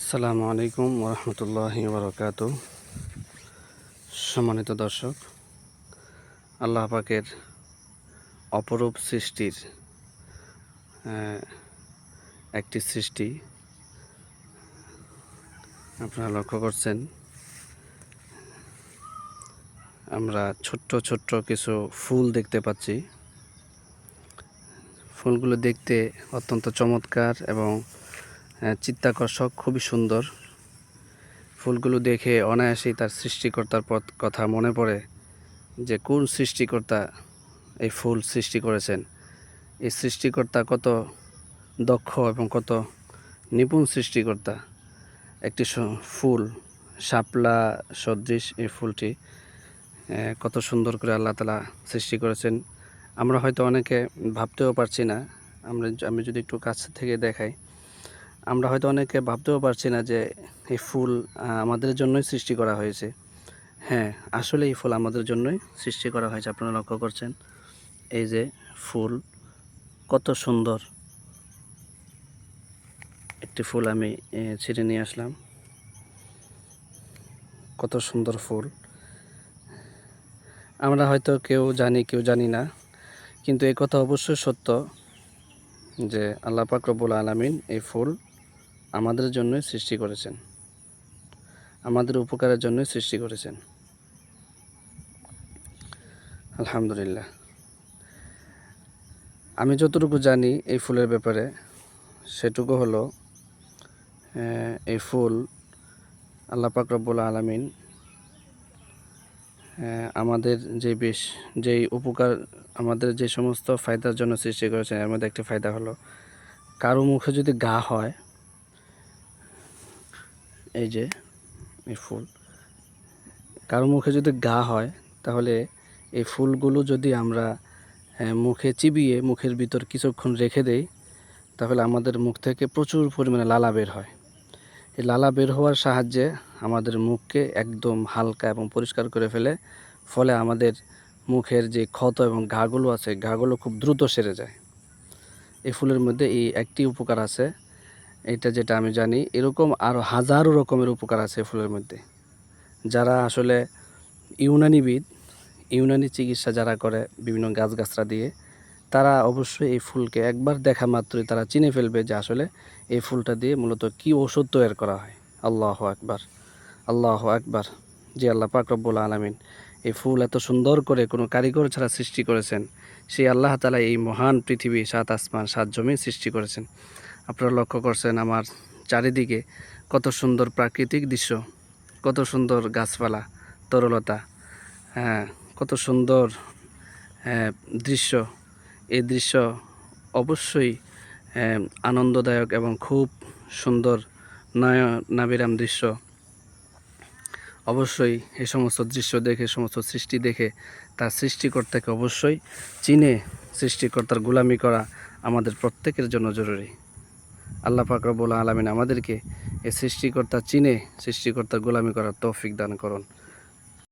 আসসালামু আলাইকুম ওরহমতুল্লাহি বারাকাতু। সম্মানিত দর্শক, আল্লাহ পাকের অপরূপ সৃষ্টির একটি সৃষ্টি আপনারা লক্ষ্য করছেন। আমরা ছোট্ট ছোট্ট কিছু ফুল দেখতে পাচ্ছি। ফুলগুলো দেখতে অত্যন্ত চমৎকার এবং চিত্তাকর্ষক, খুবই সুন্দর। ফুলগুলো দেখে অনায়াসেই তার সৃষ্টিকর্তার কথা মনে পড়ে যে কোন সৃষ্টিকর্তা এই ফুল সৃষ্টি করেছেন। এই সৃষ্টিকর্তা কত দক্ষ এবং কত নিপুণ সৃষ্টিকর্তা। একটি ফুল, শাপলা সদৃশ এই ফুলটি কত সুন্দর করে আল্লাহ তাআলা সৃষ্টি করেছেন। আমরা হয়তো অনেকে ভাবতেও পারছি না। আমি যদি একটু কাছ থেকে দেখাই, আমরা হয়তো অনেকে ভাবতেও পারছি না যে এই ফুল আমাদের জন্যই সৃষ্টি করা হয়েছে। হ্যাঁ, আসলে এই ফুল আমাদের জন্যই সৃষ্টি করা হয়েছে। আপনারা লক্ষ্য করছেন, এই যে ফুল কত সুন্দর একটি ফুল আমি ছিঁড়ে নিয়ে আসলাম। কত সুন্দর ফুল। আমরা হয়তো কেউ জানি কেউ জানি না, কিন্তু এই কথা অবশ্যই সত্য যে আল্লাহ পাক রব্বুল আলামিন এই ফুল আমাদের জন্যই সৃষ্টি করেছেন, আমাদের উপকারের জন্যই সৃষ্টি করেছেন। আলহামদুলিল্লাহ। আমি যতটুকু জানি এই ফুলের ব্যাপারে, সেটুকু হলো এই ফুল আল্লাহ পাক রব্বুল আলামিন আমাদের যেই উপকার, আমাদের যে সমস্ত ফায়দার জন্য সৃষ্টি করেছেন, এর মধ্যে একটি ফায়দা হলো, কারো মুখে যদি ঘা হয়, এই যে এই ফুল, কারো মুখে যদি ঘা হয়, তাহলে এই ফুলগুলো যদি আমরা মুখে চিবিয়ে মুখের ভিতর কিছুক্ষণ রেখে দেই, তাহলে আমাদের মুখ থেকে প্রচুর পরিমাণে লালা বের হয়। এই লালা বের হওয়ার সাহায্যে আমাদের মুখকে একদম হালকা এবং পরিষ্কার করে ফেলে। ফলে আমাদের মুখের যে ক্ষত এবং ঘাগুলো আছে, ঘাগুলো খুব দ্রুত সেরে যায়। এই ফুলের মধ্যে এই একটি উপকার আছে, এটা যেটা আমি জানি। এরকম আরও হাজারো রকমের উপকার আছে ফুলের মধ্যে। যারা আসলে ইউনানি চিকিৎসা যারা করে বিভিন্ন গাছগাছরা দিয়ে, তারা অবশ্যই এই ফুলকে একবার দেখা মাত্রই তারা চিনে ফেলবে যে আসলে এই ফুলটা দিয়ে মূলত কী ওষুধ তৈরি করা হয়। আল্লাহু আকবার, আল্লাহু আকবার। জি, আল্লাহ পাক রব্বুল আলামিন এই ফুল এত সুন্দর করে কোনো কারিগর ছাড়া সৃষ্টি করেছেন। সেই আল্লাহ তাআলা এই মহান পৃথিবী, ৭ আসমান ৭ জমিন সৃষ্টি করেছেন। আপনারা লক্ষ্য করছেন আমার চারিদিকে কত সুন্দর প্রাকৃতিক দৃশ্য, কত সুন্দর গাছপালা, তরলতা, হ্যাঁ, কত সুন্দর দৃশ্য। এই দৃশ্য অবশ্যই আনন্দদায়ক এবং খুব সুন্দর নয়নাভিরাম দৃশ্য। অবশ্যই এই সমস্ত দৃশ্য দেখে, সমস্ত সৃষ্টি দেখে তার সৃষ্টিকর্তাকে অবশ্যই চিনে সৃষ্টিকর্তার গোলামি করা আমাদের প্রত্যেকের জন্য জরুরি। আল্লাহ পাক রব্বুল আলামিন আমাদেরকে এই সৃষ্টিকর্তা চিনে সৃষ্টিকর্তার গোলামি করার তৌফিক দান করুন।